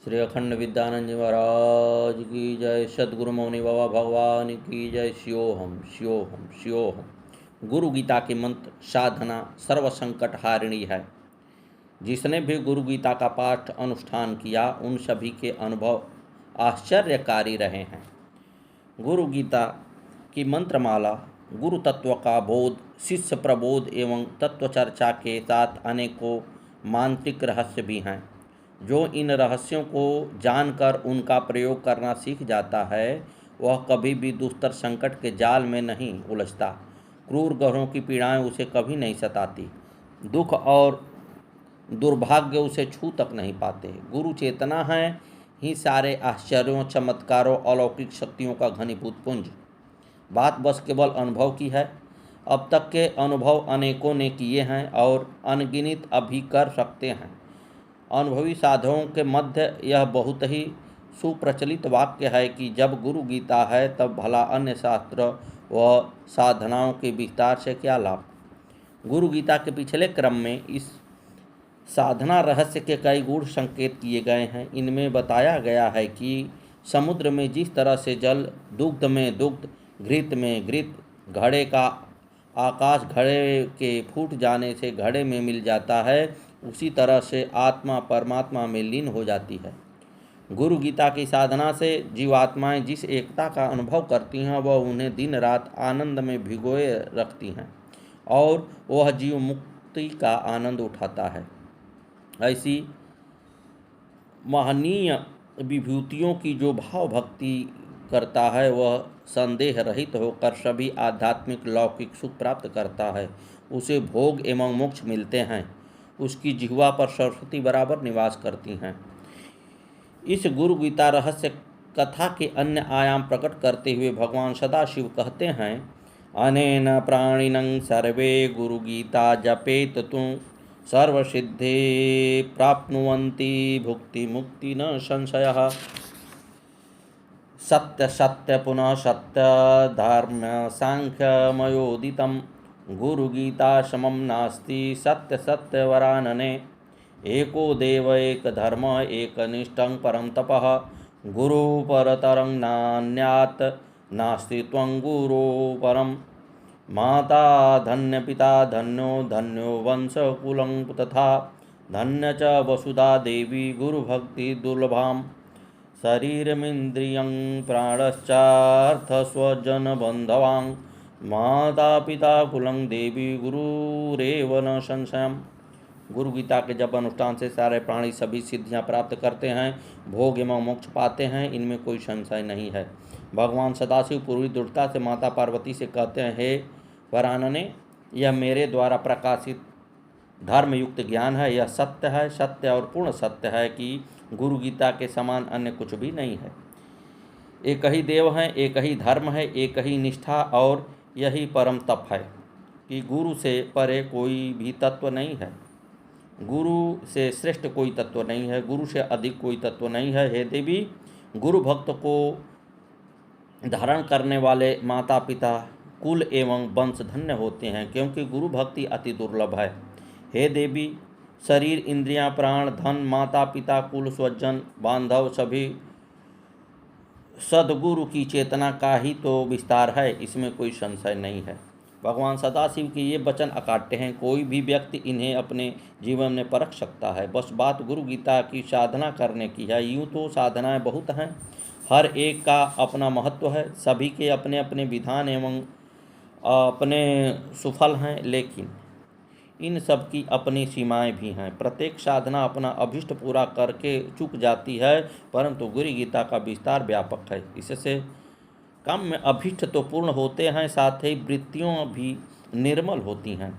श्री अखंड विद्यानंद जी महाराज की जय। सद्गुरु मौनी बाबा भगवान की जय। शिवोहम शिवोहम शिवोहम। गुरु गीता के मंत्र साधना सर्व संकट हारिणी है। जिसने भी गुरु गीता का पाठ अनुष्ठान किया उन सभी के अनुभव आश्चर्यकारी रहे हैं। गुरु गीता की मंत्रमाला गुरु तत्व का बोध, शिष्य प्रबोध एवं तत्व चर्चा के साथ अनेकों मांत्रिक रहस्य भी हैं। जो इन रहस्यों को जानकर उनका प्रयोग करना सीख जाता है वह कभी भी दुस्तर संकट के जाल में नहीं उलझता। क्रूर ग्रहों की पीड़ाएं उसे कभी नहीं सताती। दुख और दुर्भाग्य उसे छू तक नहीं पाते। गुरु चेतना है ही सारे आश्चर्यों, चमत्कारों, अलौकिक शक्तियों का घनीभूत पुंज। बात बस केवल अनुभव की है। अब तक के अनुभव अनेकों ने किए हैं और अनगिनत अभी कर सकते हैं। अनुभवी साधकों के मध्य यह बहुत ही सुप्रचलित वाक्य है कि जब गुरु गीता है तब भला अन्य शास्त्र व साधनाओं के विस्तार से क्या लाभ। गुरु गीता के पिछले क्रम में इस साधना रहस्य के कई गूढ़ संकेत किए गए हैं। इनमें बताया गया है कि समुद्र में जिस तरह से जल, दुग्ध में दुग्ध, घृत में घृत, घड़े का आकाश घड़े के फूट जाने से घड़े में मिल जाता है, उसी तरह से आत्मा परमात्मा में लीन हो जाती है। गुरु गीता की साधना से जीवात्माएं जिस एकता का अनुभव करती हैं वह उन्हें दिन रात आनंद में भिगोए रखती हैं और वह जीव मुक्ति का आनंद उठाता है। ऐसी महनीय विभूतियों की जो भाव भक्ति करता है वह संदेह रहित होकर सभी आध्यात्मिक लौकिक सुख प्राप्त करता है। उसे भोग एवं मोक्ष मिलते हैं। उसकी जिह्वा पर सरस्वती बराबर निवास करती हैं। इस गुरु गीता रहस्य कथा के अन्य आयाम प्रकट करते हुए भगवान सदाशिव कहते हैं, अनेन प्राणिनं सर्वे गुरु गीता जपेत तु सर्वसिद्धि प्राप्नुवन्ति भुक्ति मुक्ति न संशयः। सत्य सत्य पुनः सत्य धर्म सांख्यमयोदितं गुरु गीता समं नास्ति सत्य सत्य वरानने। एको देव एक धर्म एक निष्ठं परम तपः गुरु परतरं नान्यात् नास्ति त्वं गुरो परम। माता धन्य पिता धन्यो धन्यो वंशकुलं तथा धन्य च वसुधा देवी गुरुभक्ति दुर्लभाम्। शरीरमिन्द्रियं प्राणश्चार्थ स्वजन बंधवां माता पिता कुलं देवी गुरुरेव न संशयम्। गुरु गीता के जब अनुष्ठान से सारे प्राणी सभी सिद्धियां प्राप्त करते हैं, भोग एवं मोक्ष पाते हैं, इनमें कोई संशय नहीं है। भगवान सदाशिव पूरी दृढ़ता से माता पार्वती से कहते हैं, हे वरानने, यह मेरे द्वारा प्रकाशित धर्मयुक्त ज्ञान है। यह सत्य है, सत्य और पूर्ण सत्य है कि गुरु गीता के समान अन्य कुछ भी नहीं है। एक ही देव है, एक ही धर्म है, एक ही निष्ठा और यही परम तप है कि गुरु से परे कोई भी तत्व नहीं है। गुरु से श्रेष्ठ कोई तत्व नहीं है, गुरु से अधिक कोई तत्व नहीं है। हे देवी, गुरु भक्त को धारण करने वाले माता पिता कुल एवं वंश धन्य होते हैं, क्योंकि गुरु भक्ति अति दुर्लभ है। हे देवी, शरीर, इंद्रियां, प्राण, धन, माता पिता, कुल, स्वजन, बांधव सभी सदगुरु की चेतना का ही तो विस्तार है, इसमें कोई संशय नहीं है। भगवान सदाशिव के ये वचन अकाट्य हैं। कोई भी व्यक्ति इन्हें अपने जीवन में परख सकता है। बस बात गुरु गीता की साधना करने की है। यूँ तो साधनाएं बहुत हैं, हर एक का अपना महत्व है, सभी के अपने अपने विधान एवं अपने सुफल हैं, लेकिन इन सब की अपनी सीमाएं भी हैं। प्रत्येक साधना अपना अभिष्ट पूरा करके चूक जाती है, परंतु गुरु गीता का विस्तार व्यापक है। इससे कम में अभिष्ट तो पूर्ण होते हैं, साथ ही वृत्तियों भी निर्मल होती हैं।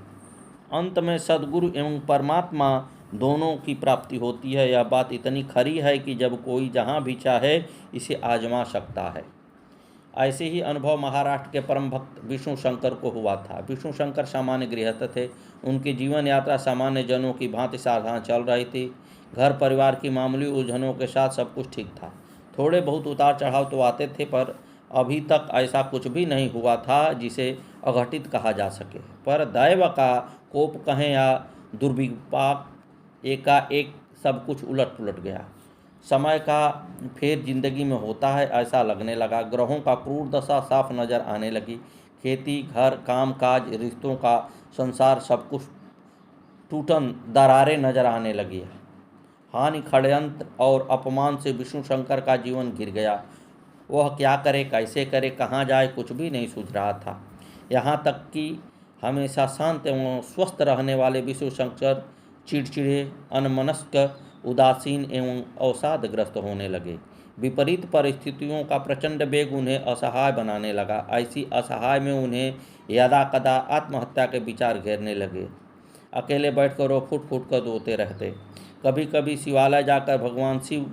अंत में सद्गुरु एवं परमात्मा दोनों की प्राप्ति होती है। यह बात इतनी खरी है कि जब कोई जहाँ भी चाहे इसे आजमा सकता है। ऐसे ही अनुभव महाराष्ट्र के परम भक्त विष्णु शंकर को हुआ था। विष्णु शंकर सामान्य गृहस्थ थे। उनकी जीवन यात्रा सामान्य जनों की भांति साधारण चल रही थी। घर परिवार की मामूली उलझनों के साथ सब कुछ ठीक था। थोड़े बहुत उतार चढ़ाव तो आते थे, पर अभी तक ऐसा कुछ भी नहीं हुआ था जिसे अघटित कहा जा सके। पर दैव का कोप कहें या दुर्विपाक, एकाएक सब कुछ उलट पुलट गया। समय का फेर जिंदगी में होता है ऐसा लगने लगा। ग्रहों का क्रूर दशा साफ नजर आने लगी। खेती, घर, काम काज, रिश्तों का संसार सब कुछ टूटन दरारें नजर आने लगी। हानि, षड्यंत्र और अपमान से विष्णु शंकर का जीवन गिर गया। वह क्या करे, कैसे करे, कहाँ जाए, कुछ भी नहीं सूझ रहा था। यहाँ तक कि हमेशा शांत एवं स्वस्थ रहने वाले विष्णु शंकर चिड़चिड़े, अनमनस्क, उदासीन एवं अवसादग्रस्त होने लगे। विपरीत परिस्थितियों का प्रचंड वेग उन्हें असहाय बनाने लगा। ऐसी असहाय में उन्हें यदा कदा आत्महत्या के विचार घेरने लगे। अकेले बैठकर वो फुट फुट कर रोते रहते। कभी कभी शिवालय जाकर भगवान शिव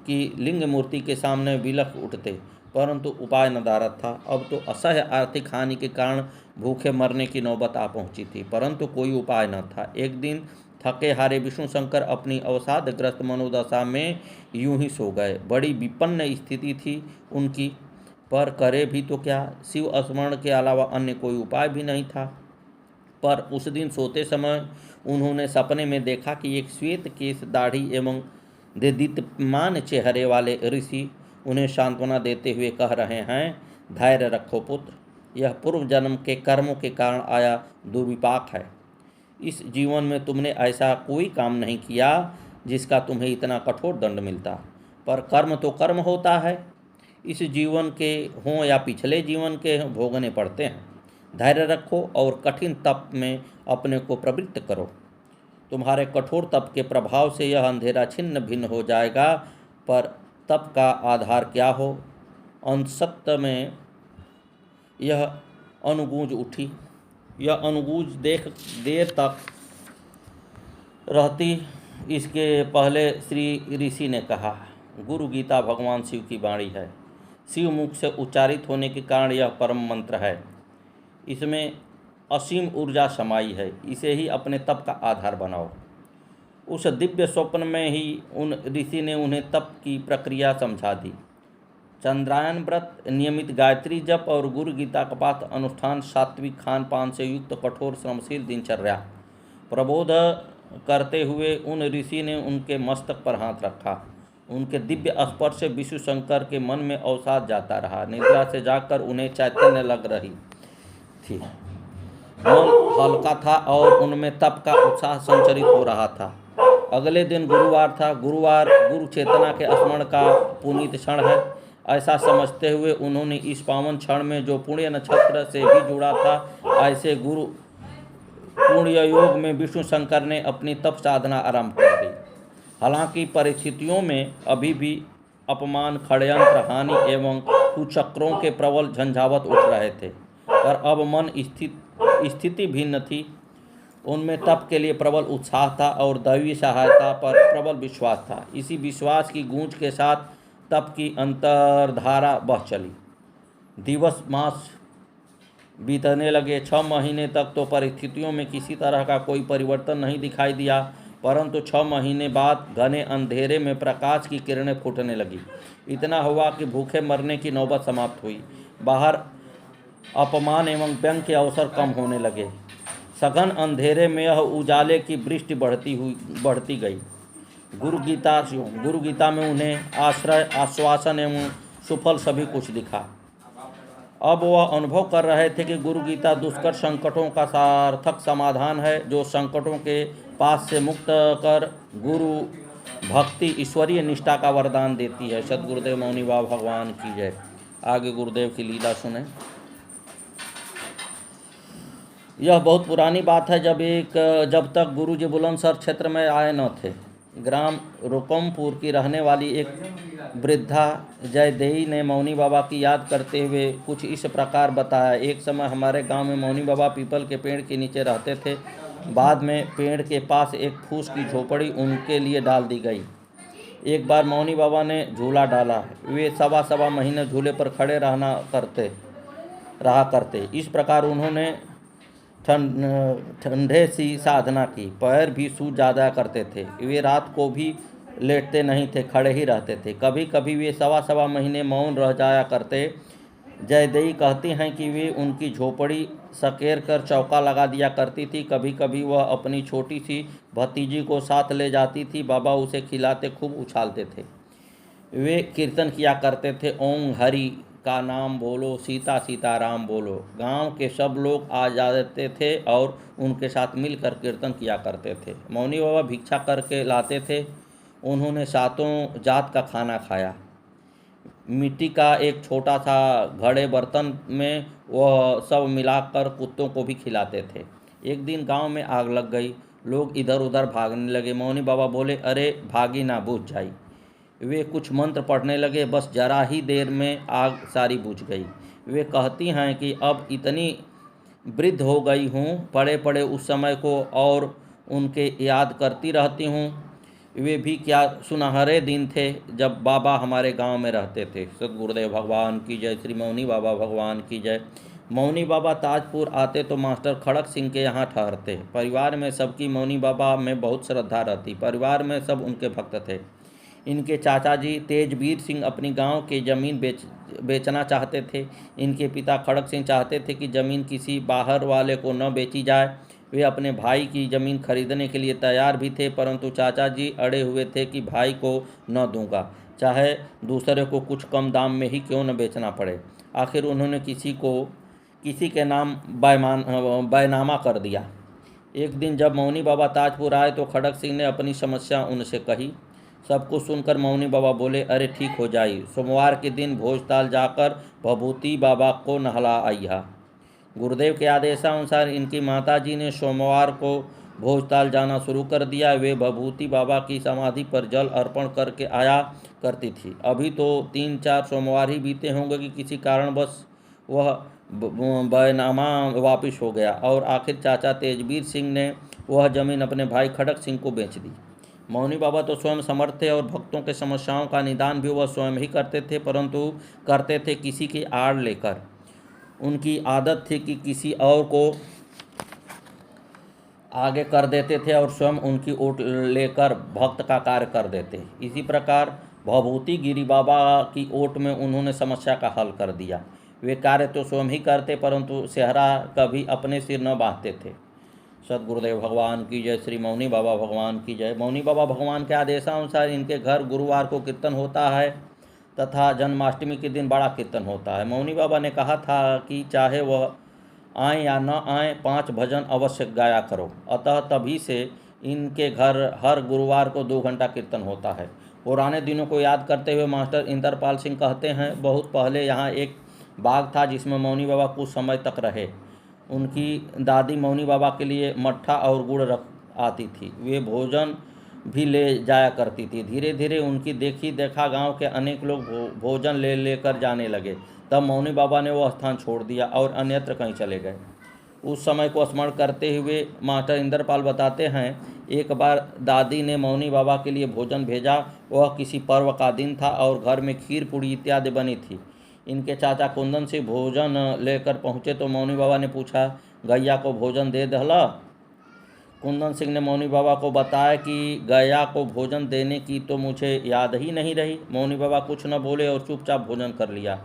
की लिंग मूर्ति के सामने विलख उठते, परंतु उपाय नदारद था। अब तो असह्य आर्थिक हानि के कारण भूखे मरने की नौबत आ पहुंची थी, परंतु कोई उपाय न था। एक दिन थके हारे विष्णु शंकर अपनी अवसादग्रस्त मनोदशा में यूं ही सो गए। बड़ी विपन्न स्थिति थी उनकी, पर करे भी तो क्या। शिव स्मरण के अलावा अन्य कोई उपाय भी नहीं था। पर उस दिन सोते समय उन्होंने सपने में देखा कि एक श्वेत केश, दाढ़ी एवं देदीप्यमान चेहरे वाले ऋषि उन्हें सांत्वना देते हुए कह रहे हैं, धैर्य रखो पुत्र, यह पूर्व जन्म के कर्मों के कारण आया दुर्विपाक है। इस जीवन में तुमने ऐसा कोई काम नहीं किया जिसका तुम्हें इतना कठोर दंड मिलता, पर कर्म तो कर्म होता है, इस जीवन के हों या पिछले जीवन के हों, भोगने पड़ते हैं। धैर्य रखो और कठिन तप में अपने को प्रवृत्त करो। तुम्हारे कठोर तप के प्रभाव से यह अंधेरा छिन्न भिन्न हो जाएगा। पर तप का आधार क्या हो? अंतसत्त में यह अनुगूंज उठी। यह अनुगूंज देर तक रहती। इसके पहले श्री ऋषि ने कहा, गुरु गीता भगवान शिव की वाणी है। शिव मुख से उच्चारित होने के कारण यह परम मंत्र है। इसमें असीम ऊर्जा समाई है। इसे ही अपने तप का आधार बनाओ। उस दिव्य स्वप्न में ही उन ऋषि ने उन्हें तप की प्रक्रिया समझा दी। चंद्रायन व्रत, नियमित गायत्री जप और गुरु गीता का पाठ अनुष्ठान, सात्विक खान पान से युक्त कठोर श्रमशील दिनचर्या। प्रबोध करते हुए उन ऋषि ने उनके मस्तक पर हाथ रखा। उनके दिव्य स्पर्श से विष्णु शंकर के मन में अवसाद जाता रहा। निद्रा से जाकर उन्हें चैतन्य लग रही थी। मन हल्का था और उनमें तप का उत्साह संचरित हो रहा था। अगले दिन गुरुवार था। गुरुवार गुरु चेतना के स्मरण का पुनीत क्षण है। ऐसा समझते हुए उन्होंने इस पावन क्षण में जो पुण्य नक्षत्र से भी जुड़ा था, ऐसे गुरु पुण्य योग में विष्णु शंकर ने अपनी तप साधना आरंभ कर दी। हालांकि परिस्थितियों में अभी भी अपमान, षड्यंत्र, हानि एवं कुचक्रों के प्रबल झंझावत उठ रहे थे, पर अब मन स्थिति भिन्न थी। उनमें तप के लिए प्रबल उत्साह था और दैवीय सहायता पर प्रबल विश्वास था। इसी विश्वास की गूंज के साथ तप की अंतर्धारा बह चली। दिवस मास बीतने लगे। 6 महीने तक तो परिस्थितियों में किसी तरह का कोई परिवर्तन नहीं दिखाई दिया, परंतु 6 महीने बाद घने अंधेरे में प्रकाश की किरणें फूटने लगी। इतना हुआ कि भूखे मरने की नौबत समाप्त हुई। बाहर अपमान एवं व्यंग के अवसर कम होने लगे। सघन अंधेरे में यह उजाले की वृष्टि बढ़ती गई। गुरु गीता में उन्हें आश्रय, आश्वासन एवं सुफल सभी कुछ दिखा। अब वह अनुभव कर रहे थे कि गुरु गीता दुष्कर संकटों का सार्थक समाधान है, जो संकटों के पास से मुक्त कर गुरु भक्ति, ईश्वरीय निष्ठा का वरदान देती है। सद्गुरुदेव मौनी बाबा भगवान की जय। आगे गुरुदेव की लीला सुने। यह बहुत पुरानी बात है। जब तक गुरु जी बुलंदशहर क्षेत्र में आए न थे, ग्राम रुकमपुर की रहने वाली एक वृद्धा जयदेई ने मौनी बाबा की याद करते हुए कुछ इस प्रकार बताया। एक समय हमारे गांव में मौनी बाबा पीपल के पेड़ के नीचे रहते थे। बाद में पेड़ के पास एक फूस की झोपड़ी उनके लिए डाल दी गई। एक बार मौनी बाबा ने झूला डाला। वे सवा महीने झूले पर खड़े रहा करते। इस प्रकार उन्होंने ठंडे सी साधना की। पैर भी सूज ज़्यादा करते थे। वे रात को भी लेटते नहीं थे, खड़े ही रहते थे। कभी कभी वे सवा महीने मौन रह जाया करते। जयदेई कहती हैं कि वे उनकी झोपड़ी सकेर कर चौका लगा दिया करती थी। कभी कभी वह अपनी छोटी सी भतीजी को साथ ले जाती थी। बाबा उसे खिलाते, खूब उछालते थे। वे कीर्तन किया करते थे, ओम हरि का नाम बोलो, सीता सीताराम बोलो। गांव के सब लोग आ जाते थे और उनके साथ मिलकर कीर्तन किया करते थे। मौनी बाबा भिक्षा करके लाते थे। उन्होंने सातों जात का खाना खाया। मिट्टी का एक छोटा सा घड़े बर्तन में वह सब मिलाकर कुत्तों को भी खिलाते थे। एक दिन गांव में आग लग गई। लोग इधर उधर भागने लगे। मौनी बाबा बोले, अरे भागी ना, बुझ जाई। वे कुछ मंत्र पढ़ने लगे। बस जरा ही देर में आग सारी बुझ गई। वे कहती हैं कि अब इतनी वृद्ध हो गई हूँ, पड़े पड़े उस समय को और उनके याद करती रहती हूँ। वे भी क्या सुनहरे दिन थे जब बाबा हमारे गांव में रहते थे। सतगुरुदेव भगवान की जय। श्री मौनी बाबा भगवान की जय। मौनी बाबा ताजपुर आते तो मास्टर खड़क सिंह के यहाँ ठहरते। परिवार में सबकी मौनी बाबा में बहुत श्रद्धा रहती। परिवार में सब उनके भक्त थे। इनके चाचा जी तेजवीर सिंह अपनी गांव की ज़मीन बेचना चाहते थे। इनके पिता खड़क सिंह चाहते थे कि ज़मीन किसी बाहर वाले को न बेची जाए। वे अपने भाई की ज़मीन खरीदने के लिए तैयार भी थे, परंतु चाचा जी अड़े हुए थे कि भाई को न दूंगा, चाहे दूसरे को कुछ कम दाम में ही क्यों न बेचना पड़े। आखिर उन्होंने किसी के नाम बैनामा कर दिया। एक दिन जब मौनी बाबा ताजपुर आए तो खड़क सिंह ने अपनी समस्या उनसे कही। सब कुछ सुनकर मौनी बाबा बोले, अरे ठीक हो जाई। सोमवार के दिन भोजताल जाकर भभूति बाबा को नहला आइहा। गुरुदेव के आदेशानुसार इनकी माताजी ने सोमवार को भोजताल जाना शुरू कर दिया। वे भभूति बाबा की समाधि पर जल अर्पण करके आया करती थी। अभी तो 3-4 सोमवार ही बीते होंगे कि किसी कारणवश वह बैनामा वापिस हो गया और आखिर चाचा तेजवीर सिंह ने वह जमीन अपने भाई खड़क सिंह को बेच दी। मौनी बाबा तो स्वयं समर्थ थे और भक्तों के समस्याओं का निदान भी वह स्वयं ही करते थे, परंतु करते थे किसी की आड़ लेकर। उनकी आदत थी कि किसी और को आगे कर देते थे और स्वयं उनकी ओट लेकर भक्त का कार्य कर देते। इसी प्रकार भभूति गिरी बाबा की ओट में उन्होंने समस्या का हल कर दिया। वे कार्य तो स्वयं ही करते, परंतु सेहरा कभी अपने सिर न बांधते थे। सतगुरुदेव भगवान की जय। श्री मौनी बाबा भगवान की जय। मौनी बाबा भगवान के आदेशानुसार इनके घर गुरुवार को कीर्तन होता है तथा जन्माष्टमी के दिन बड़ा कीर्तन होता है। मौनी बाबा ने कहा था कि चाहे वह आए या न आए, 5 भजन अवश्य गाया करो। अतः तभी से इनके घर हर गुरुवार को 2 घंटा कीर्तन होता है। पुराने दिनों को याद करते हुए मास्टर इंद्रपाल सिंह कहते हैं, बहुत पहले यहाँ एक बाग था जिसमें मौनी बाबा कुछ समय तक रहे। उनकी दादी मौनी बाबा के लिए मट्ठा और गुड़ रख आती थी। वे भोजन भी ले जाया करती थी। धीरे धीरे उनकी देखी देखा गांव के अनेक लोग भोजन ले लेकर जाने लगे। तब मौनी बाबा ने वह स्थान छोड़ दिया और अन्यत्र कहीं चले गए। उस समय को स्मरण करते हुए मास्टर इंद्रपाल बताते हैं, एक बार दादी ने मौनी बाबा के लिए भोजन भेजा। वह किसी पर्व का दिन था और घर में खीर पूड़ी इत्यादि बनी थी। इनके चाचा कुंदन से भोजन लेकर पहुँचे तो मौनी बाबा ने पूछा, गैया को भोजन दे दहला? कुंदन सिंह ने मौनी बाबा को बताया कि गैया को भोजन देने की तो मुझे याद ही नहीं रही। मौनी बाबा कुछ न बोले और चुपचाप भोजन कर लिया।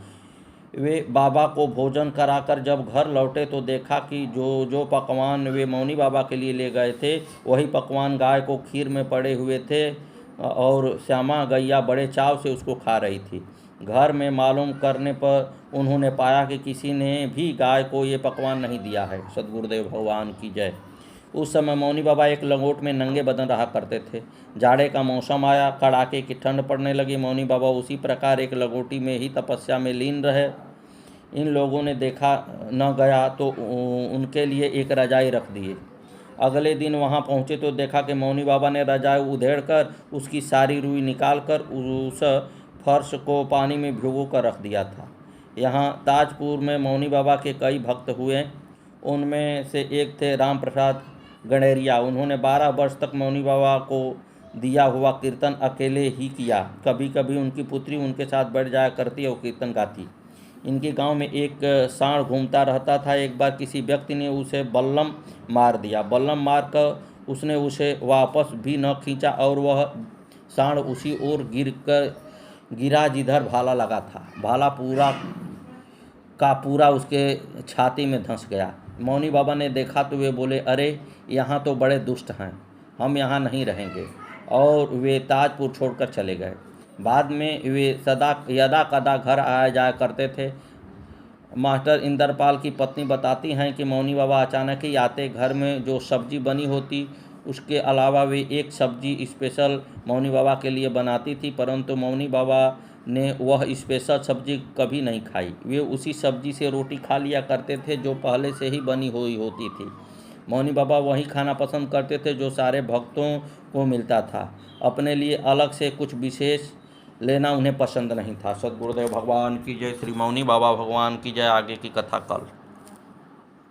वे बाबा को भोजन कराकर जब घर लौटे तो देखा कि जो पकवान वे मौनी बाबा के लिए ले गए थे वही पकवान गाय को खीर में पड़े हुए थे और श्यामा गैया बड़े चाव से उसको खा रही थी। घर में मालूम करने पर उन्होंने पाया कि किसी ने भी गाय को ये पकवान नहीं दिया है। सतगुरुदेव भगवान की जय। उस समय मौनी बाबा एक लंगोट में नंगे बदन रहा करते थे। जाड़े का मौसम आया, कड़ाके की ठंड पड़ने लगी। मौनी बाबा उसी प्रकार एक लंगोटी में ही तपस्या में लीन रहे। इन लोगों ने देखा न गया तो उनके लिए एक रजाई रख दिए। अगले दिन वहां पहुंचे तो देखा कि मौनी बाबा ने रजाई उधेड़ कर उसकी सारी रुई निकाल कर उस फर्श को पानी में भिगो कर रख दिया था। यहाँ ताजपुर में मौनी बाबा के कई भक्त हुए। उनमें से एक थे राम प्रसाद गणेरिया। उन्होंने 12 वर्ष तक मौनी बाबा को दिया हुआ कीर्तन अकेले ही किया। कभी कभी उनकी पुत्री उनके साथ बैठ जाया करती और कीर्तन गाती। इनके गांव में एक सांड घूमता रहता था। एक बार किसी व्यक्ति ने उसे बल्लम मार दिया। बल्लम मार कर उसने उसे वापस भी न खींचा और वह सांड उसी ओर गिरा जिधर भाला लगा था। भाला पूरा का पूरा उसके छाती में धंस गया। मौनी बाबा ने देखा तो वे बोले, अरे यहाँ तो बड़े दुष्ट हैं, हम यहाँ नहीं रहेंगे, और वे ताजपुर छोड़कर चले गए। बाद में वे सदा यदा कदा घर आया जाया करते थे। मास्टर इंद्रपाल की पत्नी बताती हैं कि मौनी बाबा अचानक ही आते, घर में जो सब्जी बनी होती उसके अलावा वे एक सब्जी स्पेशल मौनी बाबा के लिए बनाती थी, परंतु मौनी बाबा ने वह स्पेशल सब्जी कभी नहीं खाई। वे उसी सब्जी से रोटी खा लिया करते थे जो पहले से ही बनी हुई होती थी। मौनी बाबा वही खाना पसंद करते थे जो सारे भक्तों को मिलता था। अपने लिए अलग से कुछ विशेष लेना उन्हें पसंद नहीं था। सद्गुरुदेव भगवान की जय। श्री मौनी बाबा भगवान की जय। आगे की कथा कल।